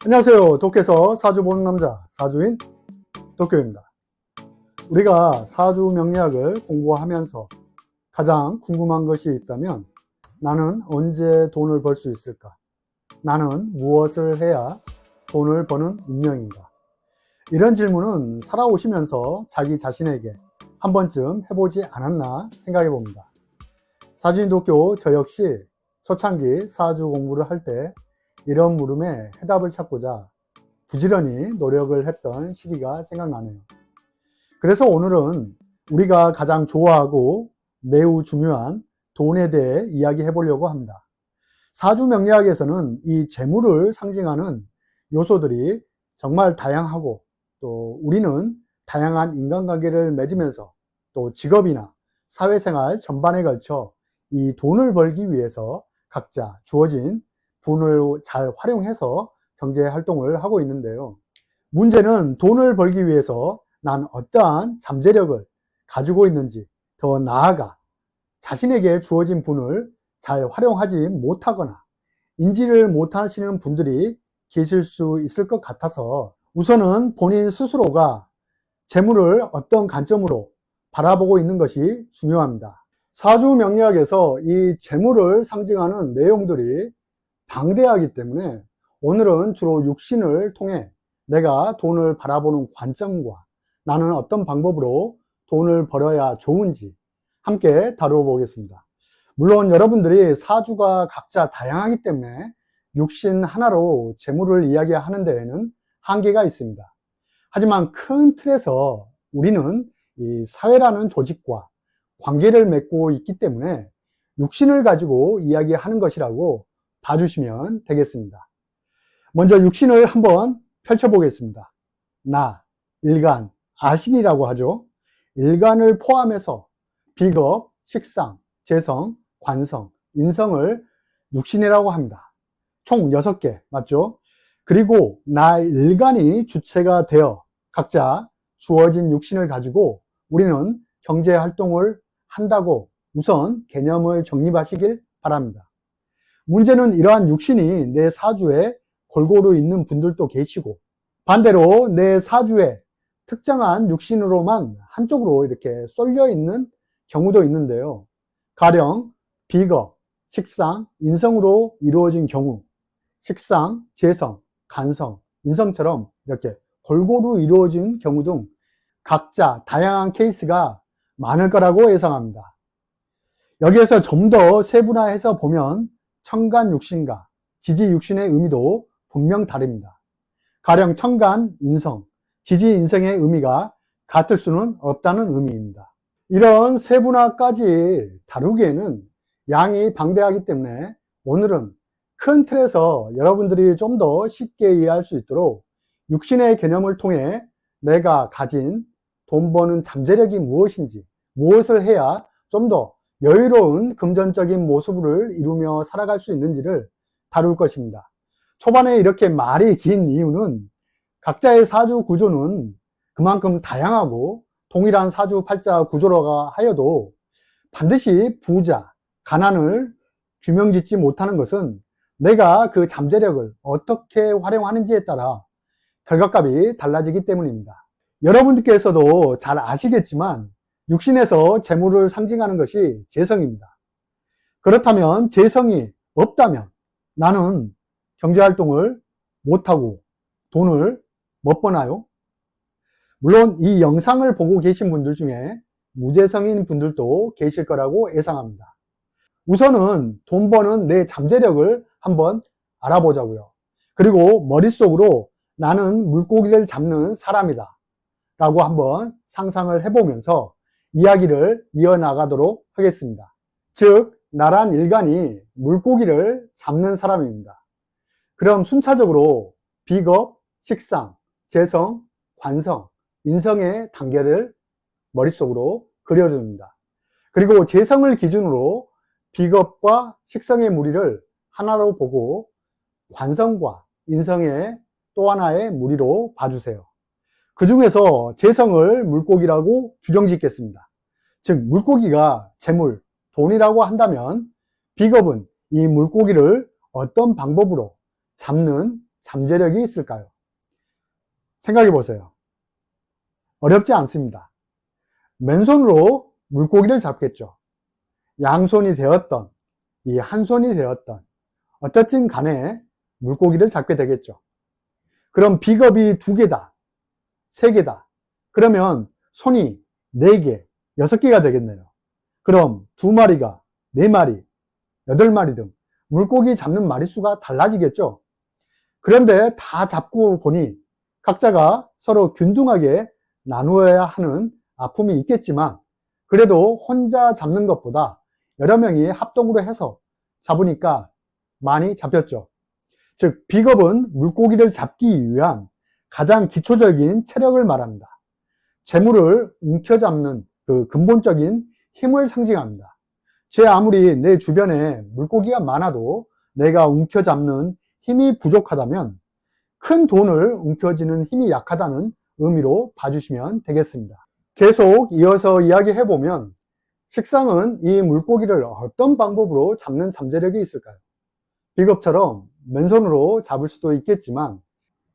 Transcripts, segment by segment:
안녕하세요. 독해서 사주 보는 남자 사주인 덕교입니다. 우리가 사주 명리학을 공부하면서 가장 궁금한 것이 있다면 나는 언제 돈을 벌 수 있을까? 나는 무엇을 해야 돈을 버는 운명인가? 이런 질문은 살아오시면서 자기 자신에게 한 번쯤 해보지 않았나 생각해 봅니다. 사주인 덕교 저 역시 초창기 사주 공부를 할 때 이런 물음에 해답을 찾고자 부지런히 노력을 했던 시기가 생각나네요. 그래서 오늘은 우리가 가장 좋아하고 매우 중요한 돈에 대해 이야기해 보려고 합니다. 사주 명리학에서는 이 재물을 상징하는 요소들이 정말 다양하고, 또 우리는 다양한 인간관계를 맺으면서 또 직업이나 사회생활 전반에 걸쳐 이 돈을 벌기 위해서 각자 주어진 분을 잘 활용해서 경제 활동을 하고 있는데요. 문제는 돈을 벌기 위해서 난 어떠한 잠재력을 가지고 있는지, 더 나아가 자신에게 주어진 분을 잘 활용하지 못하거나 인지를 못하시는 분들이 계실 수 있을 것 같아서 우선은 본인 스스로가 재물을 어떤 관점으로 바라보고 있는 것이 중요합니다. 사주 명리학에서 이 재물을 상징하는 내용들이 방대하기 때문에 오늘은 주로 육신을 통해 내가 돈을 바라보는 관점과 나는 어떤 방법으로 돈을 벌어야 좋은지 함께 다루어 보겠습니다. 물론 여러분들이 사주가 각자 다양하기 때문에 육신 하나로 재물을 이야기하는 데에는 한계가 있습니다. 하지만 큰 틀에서 우리는 이 사회라는 조직과 관계를 맺고 있기 때문에 육신을 가지고 이야기하는 것이라고 봐주시면 되겠습니다. 먼저 육신을 한번 펼쳐보겠습니다. 나, 일간, 아신이라고 하죠. 일간을 포함해서 비겁, 식상, 재성, 관성, 인성을 육신이라고 합니다. 총 6개 맞죠? 그리고 나 일간이 주체가 되어 각자 주어진 육신을 가지고 우리는 경제활동을 한다고 우선 개념을 정립하시길 바랍니다. 문제는 이러한 육신이 내 사주에 골고루 있는 분들도 계시고, 반대로 내 사주에 특정한 육신으로만 한쪽으로 이렇게 쏠려 있는 경우도 있는데요. 가령 비겁, 식상, 인성으로 이루어진 경우, 식상, 재성, 간성, 인성처럼 이렇게 골고루 이루어진 경우 등 각자 다양한 케이스가 많을 거라고 예상합니다. 여기에서 좀 더 세분화해서 보면 천간 육신과 지지 육신의 의미도 분명 다릅니다. 가령 천간 인성, 지지 인성의 의미가 같을 수는 없다는 의미입니다. 이런 세분화까지 다루기에는 양이 방대하기 때문에 오늘은 큰 틀에서 여러분들이 좀 더 쉽게 이해할 수 있도록 육신의 개념을 통해 내가 가진 돈 버는 잠재력이 무엇인지, 무엇을 해야 좀 더 여유로운 금전적인 모습을 이루며 살아갈 수 있는지를 다룰 것입니다. 초반에 이렇게 말이 긴 이유는 각자의 사주 구조는 그만큼 다양하고 동일한 사주 팔자 구조라고 하여도 반드시 부자, 가난을 규명짓지 못하는 것은 내가 그 잠재력을 어떻게 활용하는지에 따라 결과값이 달라지기 때문입니다. 여러분들께서도 잘 아시겠지만 육신에서 재물을 상징하는 것이 재성입니다. 그렇다면 재성이 없다면 나는 경제활동을 못하고 돈을 못 버나요? 물론 이 영상을 보고 계신 분들 중에 무재성인 분들도 계실 거라고 예상합니다. 우선은 돈 버는 내 잠재력을 한번 알아보자고요. 그리고 머릿속으로 나는 물고기를 잡는 사람이다 라고 한번 상상을 해보면서 이야기를 이어나가도록 하겠습니다. 즉, 나란 일간이 물고기를 잡는 사람입니다. 그럼 순차적으로 비겁, 식상, 재성, 관성, 인성의 단계를 머릿속으로 그려줍니다. 그리고 재성을 기준으로 비겁과 식성의 무리를 하나로 보고 관성과 인성의 또 하나의 무리로 봐주세요. 그 중에서 재성을 물고기라고 규정짓겠습니다. 즉 물고기가 재물, 돈이라고 한다면 비겁은 이 물고기를 어떤 방법으로 잡는 잠재력이 있을까요? 생각해 보세요. 어렵지 않습니다. 맨손으로 물고기를 잡겠죠. 양손이 되었던, 이 한 손이 되었던, 어떻든 간에 물고기를 잡게 되겠죠. 그럼 비겁이 2개다, 3개다. 그러면 손이 4개, 6개가 되겠네요. 그럼 2마리가 4마리, 8마리 등 물고기 잡는 마리수가 달라지겠죠. 그런데 다 잡고 보니 각자가 서로 균등하게 나누어야 하는 아픔이 있겠지만, 그래도 혼자 잡는 것보다 여러 명이 합동으로 해서 잡으니까 많이 잡혔죠. 즉, 비겁은 물고기를 잡기 위한 가장 기초적인 체력을 말합니다. 재물을 움켜잡는 그 근본적인 힘을 상징합니다. 제 아무리 내 주변에 물고기가 많아도 내가 움켜잡는 힘이 부족하다면 큰 돈을 움켜쥐는 힘이 약하다는 의미로 봐주시면 되겠습니다. 계속 이어서 이야기해보면, 식상은 이 물고기를 어떤 방법으로 잡는 잠재력이 있을까요? 비겁처럼 맨손으로 잡을 수도 있겠지만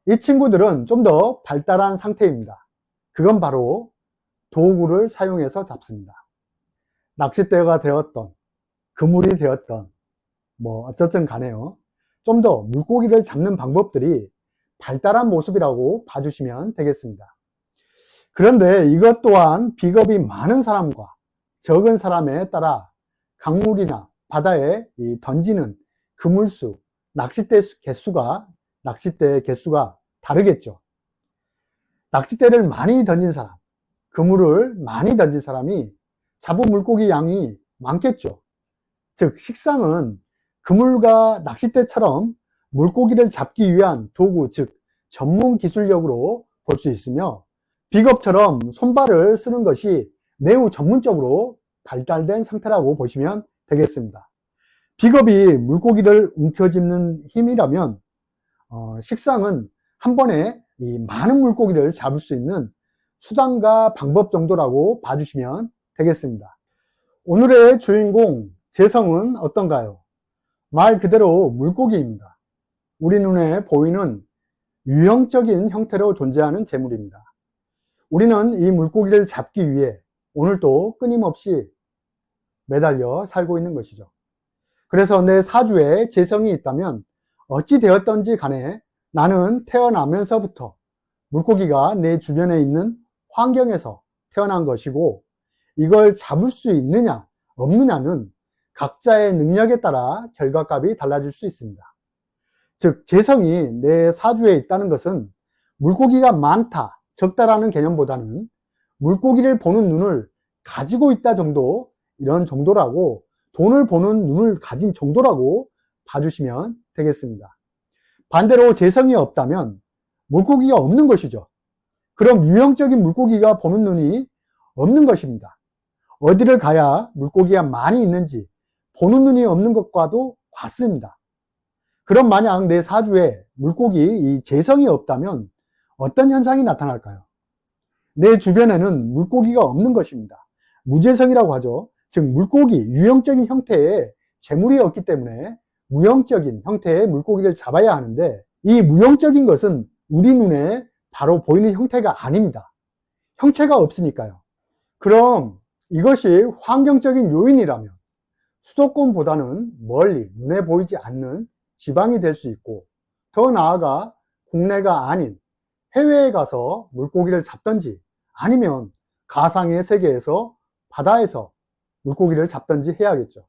이 친구들은 좀 더 발달한 상태입니다. 그건 바로 도구를 사용해서 잡습니다. 낚싯대가 되었던, 그물이 되었던, 어쨌든 간에요. 좀 더 물고기를 잡는 방법들이 발달한 모습이라고 봐주시면 되겠습니다. 그런데 이것 또한 비겁이 많은 사람과 적은 사람에 따라 강물이나 바다에 던지는 그물수, 낚싯대 개수가 다르겠죠. 낚싯대를 많이 던진 사람, 그물을 많이 던진 사람이 잡은 물고기 양이 많겠죠. 즉, 식상은 그물과 낚싯대처럼 물고기를 잡기 위한 도구, 즉 전문 기술력으로 볼 수 있으며, 비겁처럼 손발을 쓰는 것이 매우 전문적으로 발달된 상태라고 보시면 되겠습니다. 비겁이 물고기를 움켜쥐는 힘이라면 식상은 한 번에 이 많은 물고기를 잡을 수 있는 수단과 방법 정도라고 봐주시면 되겠습니다. 오늘의 주인공 재성은 어떤가요? 말 그대로 물고기입니다. 우리 눈에 보이는 유형적인 형태로 존재하는 재물입니다. 우리는 이 물고기를 잡기 위해 오늘도 끊임없이 매달려 살고 있는 것이죠. 그래서 내 사주에 재성이 있다면 어찌 되었던지 간에 나는 태어나면서부터 물고기가 내 주변에 있는 환경에서 태어난 것이고, 이걸 잡을 수 있느냐 없느냐는 각자의 능력에 따라 결과값이 달라질 수 있습니다. 즉, 재성이 내 사주에 있다는 것은 물고기가 많다, 적다라는 개념보다는 물고기를 보는 눈을 가지고 있다 정도, 이런 정도라고, 돈을 보는 눈을 가진 정도라고 봐주시면 되겠습니다. 반대로 재성이 없다면 물고기가 없는 것이죠. 그럼 유형적인 물고기가 보는 눈이 없는 것입니다. 어디를 가야 물고기가 많이 있는지 보는 눈이 없는 것과도 같습니다. 그럼 만약 내 사주에 물고기 이 재성이 없다면 어떤 현상이 나타날까요? 내 주변에는 물고기가 없는 것입니다. 무재성이라고 하죠. 즉, 물고기, 유형적인 형태의 재물이 없기 때문에 무형적인 형태의 물고기를 잡아야 하는데, 이 무형적인 것은 우리 눈에 바로 보이는 형태가 아닙니다. 형체가 없으니까요. 그럼 이것이 환경적인 요인이라면 수도권보다는 멀리 눈에 보이지 않는 지방이 될 수 있고, 더 나아가 국내가 아닌 해외에 가서 물고기를 잡든지, 아니면 가상의 세계에서 바다에서 물고기를 잡든지 해야겠죠.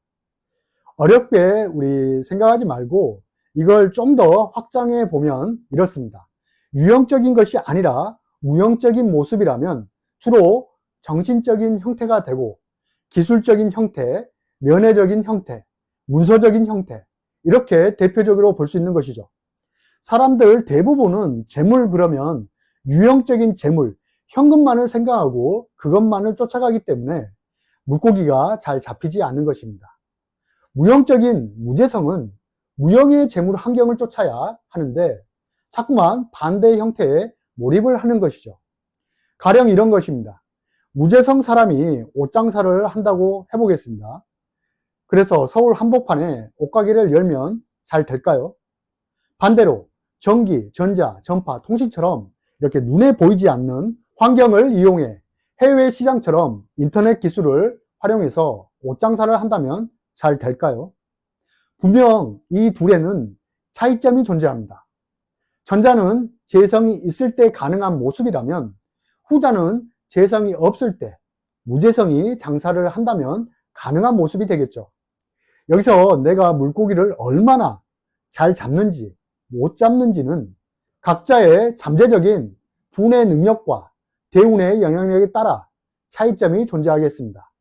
어렵게 우리 생각하지 말고 이걸 좀 더 확장해 보면 이렇습니다. 유형적인 것이 아니라 무형적인 모습이라면 주로 정신적인 형태가 되고, 기술적인 형태, 면회적인 형태, 문서적인 형태, 이렇게 대표적으로 볼 수 있는 것이죠. 사람들 대부분은 재물 그러면 유형적인 재물, 현금만을 생각하고 그것만을 쫓아가기 때문에 물고기가 잘 잡히지 않는 것입니다. 무형적인 무재성은 무형의 재물 환경을 쫓아야 하는데 자꾸만 반대의 형태에 몰입을 하는 것이죠. 가령 이런 것입니다. 무재성 사람이 옷장사를 한다고 해보겠습니다. 그래서 서울 한복판에 옷가게를 열면 잘 될까요? 반대로 전기, 전자, 전파, 통신처럼 이렇게 눈에 보이지 않는 환경을 이용해 해외 시장처럼 인터넷 기술을 활용해서 옷장사를 한다면 잘 될까요? 분명 이 둘에는 차이점이 존재합니다. 전자는 재성이 있을 때 가능한 모습이라면 후자는 재성이 없을 때 무재성이 장사를 한다면 가능한 모습이 되겠죠. 여기서 내가 물고기를 얼마나 잘 잡는지 못 잡는지는 각자의 잠재적인 분해 능력과 대운의 영향력에 따라 차이점이 존재하겠습니다.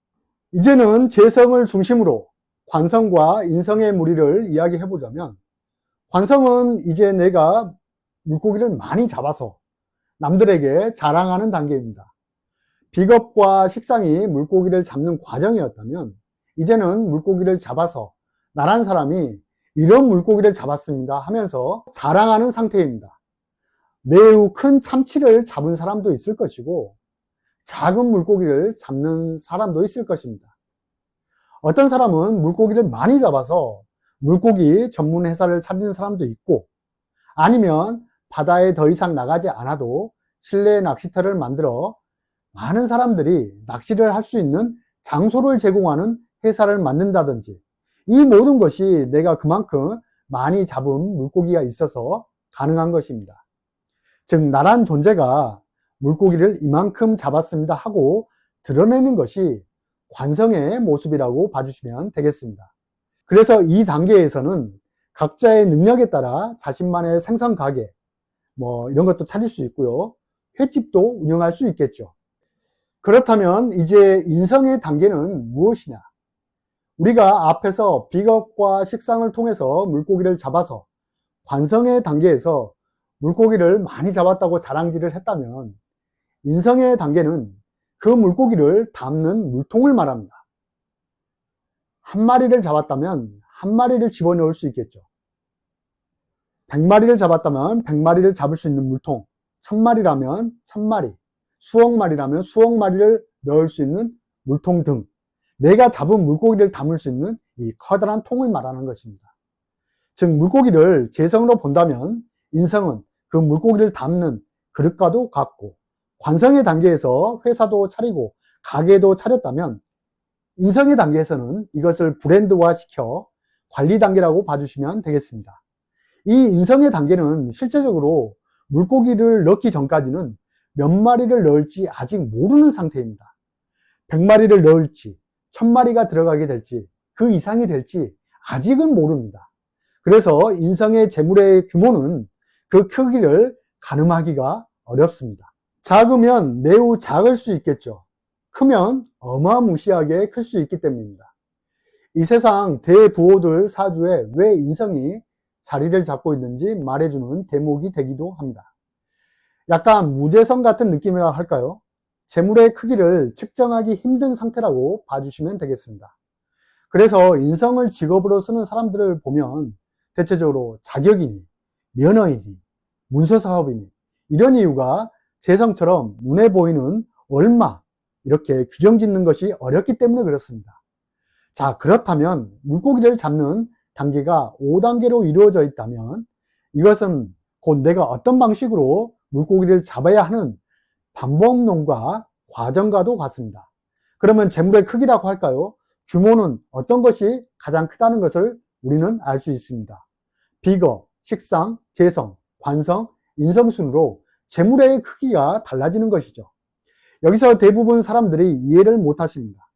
이제는 재성을 중심으로 관성과 인성의 무리를 이야기해 보자면, 관성은 이제 내가 물고기를 많이 잡아서 남들에게 자랑하는 단계입니다. 비겁과 식상이 물고기를 잡는 과정이었다면 이제는 물고기를 잡아서 나란 사람이 이런 물고기를 잡았습니다 하면서 자랑하는 상태입니다. 매우 큰 참치를 잡은 사람도 있을 것이고 작은 물고기를 잡는 사람도 있을 것입니다. 어떤 사람은 물고기를 많이 잡아서 물고기 전문 회사를 차리는 사람도 있고, 아니면 바다에 더 이상 나가지 않아도 실내 낚시터를 만들어 많은 사람들이 낚시를 할 수 있는 장소를 제공하는 회사를 만든다든지, 이 모든 것이 내가 그만큼 많이 잡은 물고기가 있어서 가능한 것입니다. 즉 나란 존재가 물고기를 이만큼 잡았습니다 하고 드러내는 것이 관성의 모습이라고 봐주시면 되겠습니다. 그래서 이 단계에서는 각자의 능력에 따라 자신만의 생선 가게 이런 것도 차릴 수 있고요, 횟집도 운영할 수 있겠죠. 그렇다면 이제 인성의 단계는 무엇이냐? 우리가 앞에서 비겁과 식상을 통해서 물고기를 잡아서 관성의 단계에서 물고기를 많이 잡았다고 자랑질을 했다면, 인성의 단계는 그 물고기를 담는 물통을 말합니다. 한 마리를 잡았다면 한 마리를 집어넣을 수 있겠죠. 100마리를 잡았다면 100마리를 잡을 수 있는 물통, 1000마리라면 1000마리, 수억 마리라면 수억 마리를 넣을 수 있는 물통 등 내가 잡은 물고기를 담을 수 있는 이 커다란 통을 말하는 것입니다. 즉 물고기를 재성으로 본다면 인성은 그 물고기를 담는 그릇과도 같고, 관성의 단계에서 회사도 차리고 가게도 차렸다면 인성의 단계에서는 이것을 브랜드화 시켜 관리 단계라고 봐주시면 되겠습니다. 이 인성의 단계는 실제적으로 물고기를 넣기 전까지는 몇 마리를 넣을지 아직 모르는 상태입니다. 100마리를 넣을지 1000마리가 들어가게 될지 그 이상이 될지 아직은 모릅니다. 그래서 인성의 재물의 규모는 그 크기를 가늠하기가 어렵습니다. 작으면 매우 작을 수 있겠죠. 크면 어마무시하게 클 수 있기 때문입니다. 이 세상 대부호들 사주에 왜 인성이 자리를 잡고 있는지 말해주는 대목이 되기도 합니다. 약간 무재성 같은 느낌이라 할까요? 재물의 크기를 측정하기 힘든 상태라고 봐주시면 되겠습니다. 그래서 인성을 직업으로 쓰는 사람들을 보면 대체적으로 자격이니, 면허이니, 문서사업이니 이런 이유가 재성처럼 눈에 보이는 얼마 이렇게 규정 짓는 것이 어렵기 때문에 그렇습니다. 자, 그렇다면 물고기를 잡는 단계가 5단계로 이루어져 있다면 이것은 곧 내가 어떤 방식으로 물고기를 잡아야 하는 방법론과 과정과도 같습니다. 그러면 재물의 크기라고 할까요? 규모는 어떤 것이 가장 크다는 것을 우리는 알 수 있습니다. 비거, 식상, 재성, 관성, 인성 순으로 재물의 크기가 달라지는 것이죠. 여기서 대부분 사람들이 이해를 못 하십니다.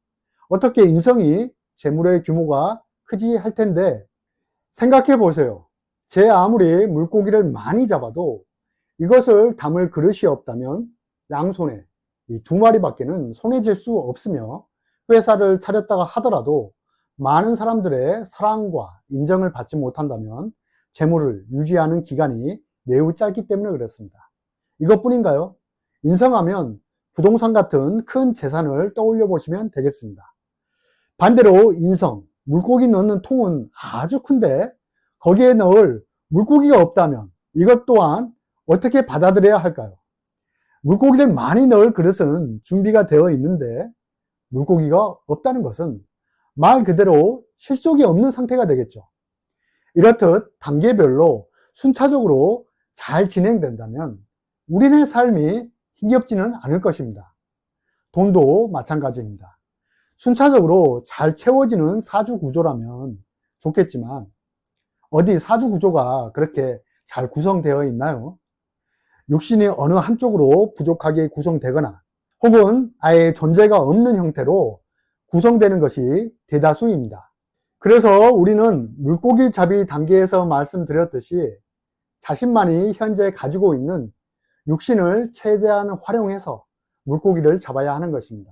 어떻게 인성이 재물의 규모가 크지 할 텐데, 생각해 보세요. 제 아무리 물고기를 많이 잡아도 이것을 담을 그릇이 없다면 양손에 이 2마리밖에는 손에 쥘 수 없으며, 회사를 차렸다가 하더라도 많은 사람들의 사랑과 인정을 받지 못한다면 재물을 유지하는 기간이 매우 짧기 때문에 그렇습니다. 이것뿐인가요? 인성하면 부동산 같은 큰 재산을 떠올려 보시면 되겠습니다. 반대로 인성, 물고기 넣는 통은 아주 큰데 거기에 넣을 물고기가 없다면 이것 또한 어떻게 받아들여야 할까요? 물고기를 많이 넣을 그릇은 준비가 되어 있는데 물고기가 없다는 것은 말 그대로 실속이 없는 상태가 되겠죠. 이렇듯 단계별로 순차적으로 잘 진행된다면 우리네 삶이 힘겹지는 않을 것입니다. 돈도 마찬가지입니다. 순차적으로 잘 채워지는 사주 구조라면 좋겠지만 어디 사주 구조가 그렇게 잘 구성되어 있나요? 육신이 어느 한쪽으로 부족하게 구성되거나 혹은 아예 존재가 없는 형태로 구성되는 것이 대다수입니다. 그래서 우리는 물고기 잡이 단계에서 말씀드렸듯이 자신만이 현재 가지고 있는 육신을 최대한 활용해서 물고기를 잡아야 하는 것입니다.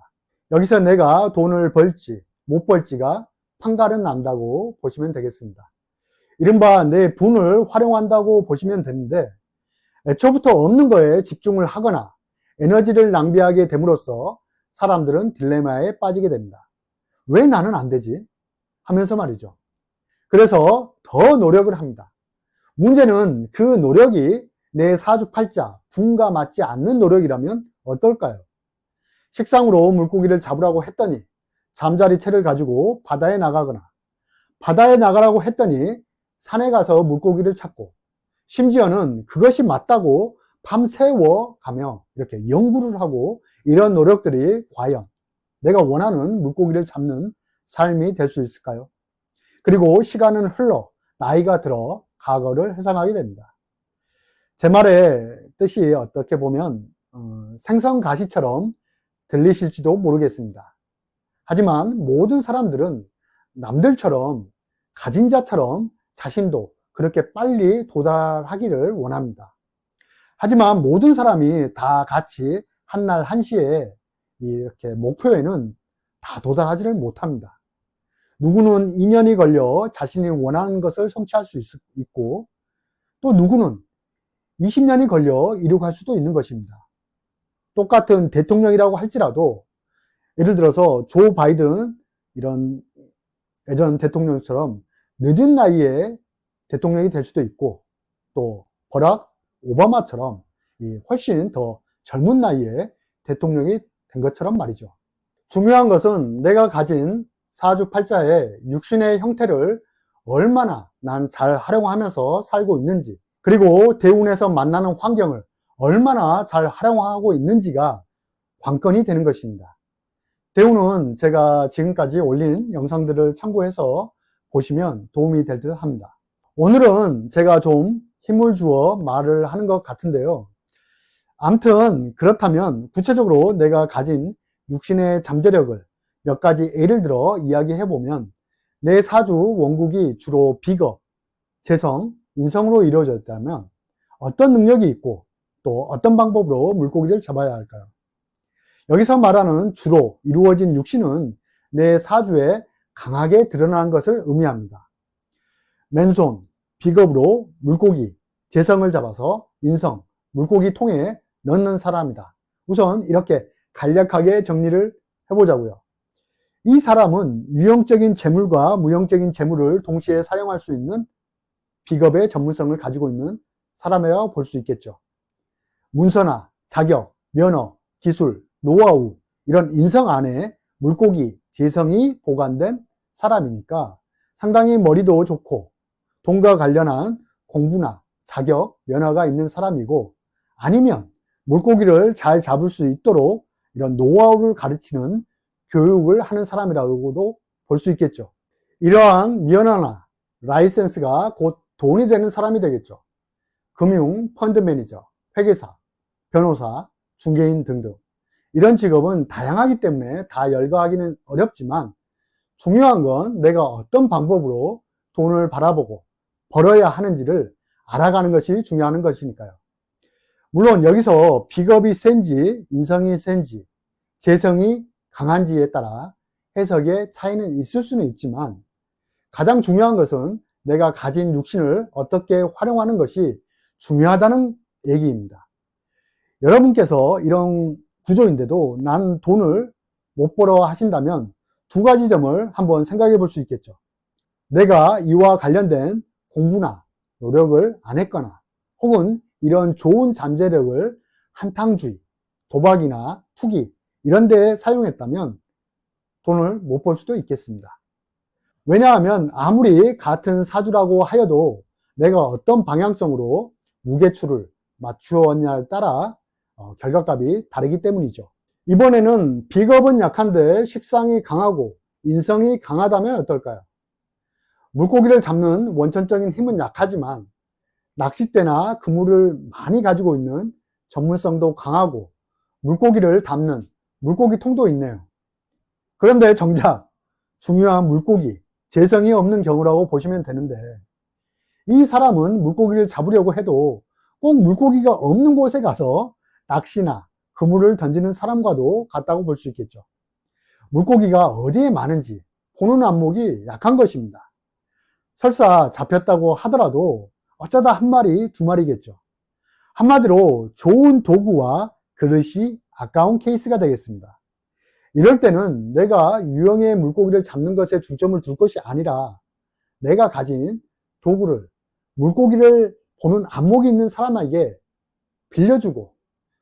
여기서 내가 돈을 벌지 못 벌지가 판가름 난다고 보시면 되겠습니다. 이른바 내 분을 활용한다고 보시면 되는데 애초부터 없는 거에 집중을 하거나 에너지를 낭비하게 됨으로써 사람들은 딜레마에 빠지게 됩니다. 왜 나는 안 되지? 하면서 말이죠. 그래서 더 노력을 합니다. 문제는 그 노력이 내 사주팔자, 분과 맞지 않는 노력이라면 어떨까요? 식상으로 물고기를 잡으라고 했더니 잠자리 채를 가지고 바다에 나가거나 바다에 나가라고 했더니 산에 가서 물고기를 찾고 심지어는 그것이 맞다고 밤새워 가며 이렇게 연구를 하고 이런 노력들이 과연 내가 원하는 물고기를 잡는 삶이 될 수 있을까요? 그리고 시간은 흘러 나이가 들어 과거를 회상하게 됩니다. 제 말의 뜻이 어떻게 보면 생선가시처럼 들리실지도 모르겠습니다. 하지만 모든 사람들은 남들처럼 가진 자처럼 자신도 그렇게 빨리 도달하기를 원합니다. 하지만 모든 사람이 다 같이 한날 한시에 이렇게 목표에는 다 도달하지를 못합니다. 누구는 2년이 걸려 자신이 원하는 것을 성취할 수 있고 또 누구는 20년이 걸려 이룩할 수도 있는 것입니다. 똑같은 대통령이라고 할지라도 예를 들어서 조 바이든 이런 예전 대통령처럼 늦은 나이에 대통령이 될 수도 있고 또 버락 오바마처럼 훨씬 더 젊은 나이에 대통령이 된 것처럼 말이죠. 중요한 것은 내가 가진 사주팔자의 육신의 형태를 얼마나 난 잘 활용하면서 살고 있는지 그리고 대운에서 만나는 환경을 얼마나 잘 활용하고 있는지가 관건이 되는 것입니다. 대운은 제가 지금까지 올린 영상들을 참고해서 보시면 도움이 될 듯 합니다. 오늘은 제가 좀 힘을 주어 말을 하는 것 같은데요. 아무튼 그렇다면 구체적으로 내가 가진 육신의 잠재력을 몇 가지 예를 들어 이야기해 보면 내 사주 원국이 주로 비겁, 재성, 인성으로 이루어졌다면 어떤 능력이 있고 또 어떤 방법으로 물고기를 잡아야 할까요? 여기서 말하는 주로 이루어진 육신은 내 사주에 강하게 드러나는 것을 의미합니다. 맨손, 비겁으로 물고기, 재성을 잡아서 인성, 물고기 통에 넣는 사람이다. 우선 이렇게 간략하게 정리를 해보자고요. 이 사람은 유형적인 재물과 무형적인 재물을 동시에 사용할 수 있는 비겁의 전문성을 가지고 있는 사람이라고 볼 수 있겠죠. 문서나 자격, 면허, 기술, 노하우 이런 인성 안에 물고기, 재성이 보관된 사람이니까 상당히 머리도 좋고 돈과 관련한 공부나 자격, 면허가 있는 사람이고 아니면 물고기를 잘 잡을 수 있도록 이런 노하우를 가르치는 교육을 하는 사람이라고도 볼 수 있겠죠. 이러한 면허나 라이센스가 곧 돈이 되는 사람이 되겠죠. 금융, 펀드 매니저, 회계사, 변호사, 중개인 등등 이런 직업은 다양하기 때문에 다 열거하기는 어렵지만 중요한 건 내가 어떤 방법으로 돈을 바라보고 벌어야 하는지를 알아가는 것이 중요한 것이니까요. 물론 여기서 비겁이 센지 인성이 센지 재성이 강한지에 따라 해석의 차이는 있을 수는 있지만 가장 중요한 것은 내가 가진 육신을 어떻게 활용하는 것이 중요하다는 얘기입니다. 여러분께서 이런 구조인데도 난 돈을 못 벌어 하신다면 두 가지 점을 한번 생각해 볼 수 있겠죠. 내가 이와 관련된 공부나 노력을 안 했거나 혹은 이런 좋은 잠재력을 한탕주의, 도박이나 투기 이런 데에 사용했다면 돈을 못 벌 수도 있겠습니다. 왜냐하면 아무리 같은 사주라고 하여도 내가 어떤 방향성으로 무게추를 맞추었냐에 따라 결과값이 다르기 때문이죠. 이번에는 비겁은 약한데 식상이 강하고 인성이 강하다면 어떨까요? 물고기를 잡는 원천적인 힘은 약하지만 낚싯대나 그물을 많이 가지고 있는 전문성도 강하고 물고기를 담는 물고기통도 있네요. 그런데 정작 중요한 물고기, 재성이 없는 경우라고 보시면 되는데, 이 사람은 물고기를 잡으려고 해도 꼭 물고기가 없는 곳에 가서 낚시나 그물을 던지는 사람과도 같다고 볼 수 있겠죠. 물고기가 어디에 많은지 보는 안목이 약한 것입니다. 설사 잡혔다고 하더라도 어쩌다 한 마리, 두 마리겠죠. 한마디로 좋은 도구와 그릇이 아까운 케이스가 되겠습니다. 이럴 때는 내가 유형의 물고기를 잡는 것에 중점을 둘 것이 아니라 내가 가진 도구를 물고기를 보는 안목이 있는 사람에게 빌려주고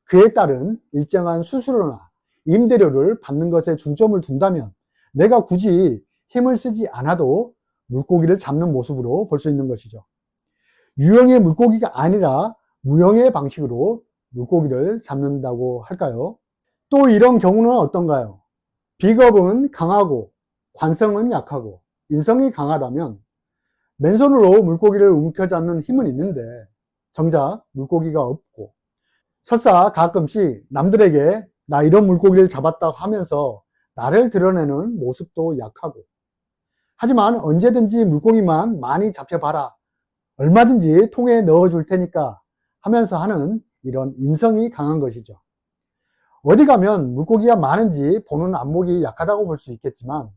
그에 따른 일정한 수수료나 임대료를 받는 것에 중점을 둔다면 내가 굳이 힘을 쓰지 않아도 물고기를 잡는 모습으로 볼 수 있는 것이죠. 유형의 물고기가 아니라 무형의 방식으로 물고기를 잡는다고 할까요? 또 이런 경우는 어떤가요? 비겁은 강하고 관성은 약하고 인성이 강하다면 맨손으로 물고기를 움켜잡는 힘은 있는데 정작 물고기가 없고 설사 가끔씩 남들에게 나 이런 물고기를 잡았다고 하면서 나를 드러내는 모습도 약하고 하지만 언제든지 물고기만 많이 잡혀봐라 얼마든지 통에 넣어줄 테니까 하면서 하는 이런 인성이 강한 것이죠. 어디 가면 물고기가 많은지 보는 안목이 약하다고 볼 수 있겠지만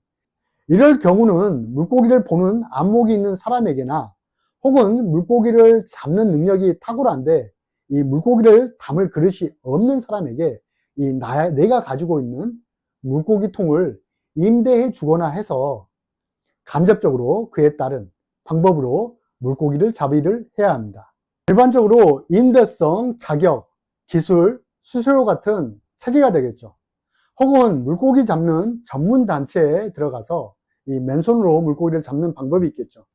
이럴 경우는 물고기를 보는 안목이 있는 사람에게나 혹은 물고기를 잡는 능력이 탁월한데 이 물고기를 담을 그릇이 없는 사람에게 내가 가지고 있는 물고기통을 임대해 주거나 해서 간접적으로 그에 따른 방법으로 물고기를 잡이를 해야 합니다. 일반적으로 임대성, 자격, 기술, 수수료 같은 체계가 되겠죠. 혹은 물고기 잡는 전문 단체에 들어가서 이 맨손으로 물고기를 잡는 방법이 있겠죠.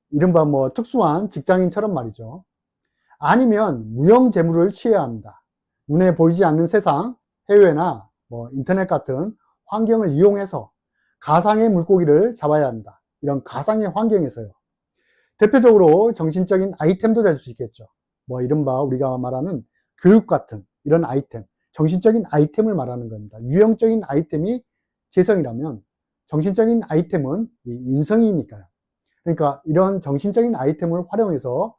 이른바 특수한 직장인처럼 말이죠. 아니면 무형 재물을 취해야 합니다. 눈에 보이지 않는 세상, 해외나 인터넷 같은 환경을 이용해서 가상의 물고기를 잡아야 합니다. 이런 가상의 환경에서요. 대표적으로 정신적인 아이템도 될 수 있겠죠. 이른바 우리가 말하는 교육 같은 이런 아이템, 정신적인 아이템을 말하는 겁니다. 유형적인 아이템이 재성이라면 정신적인 아이템은 인성이니까요. 그러니까 이런 정신적인 아이템을 활용해서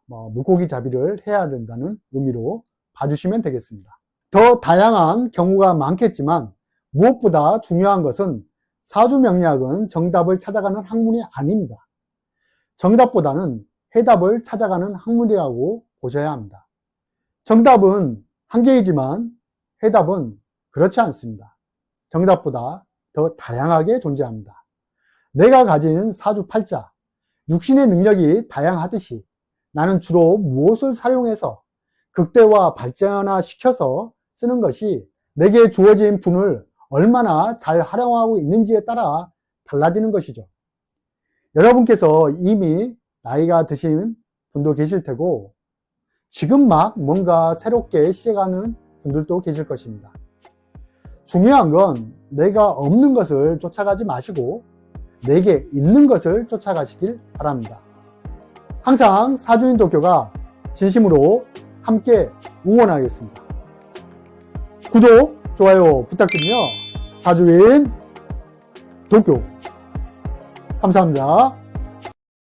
물고기 잡이를 해야 된다는 의미로 봐주시면 되겠습니다. 더 다양한 경우가 많겠지만 무엇보다 중요한 것은 사주명리학은 정답을 찾아가는 학문이 아닙니다. 정답보다는 해답을 찾아가는 학문이라고 보셔야 합니다. 정답은 한 개이지만 해답은 그렇지 않습니다. 정답보다 더 다양하게 존재합니다. 내가 가진 사주팔자, 육신의 능력이 다양하듯이 나는 주로 무엇을 사용해서 극대화 발전화시켜서 쓰는 것이 내게 주어진 분을 얼마나 잘 활용하고 있는지에 따라 달라지는 것이죠. 여러분께서 이미 나이가 드신 분도 계실 테고 지금 막 뭔가 새롭게 시작하는 분들도 계실 것입니다. 중요한 건 내가 없는 것을 쫓아가지 마시고 내게 있는 것을 쫓아가시길 바랍니다. 항상 사주인 도쿄가 진심으로 함께 응원하겠습니다. 구독, 좋아요 부탁드리며 사주인 도쿄 감사합니다.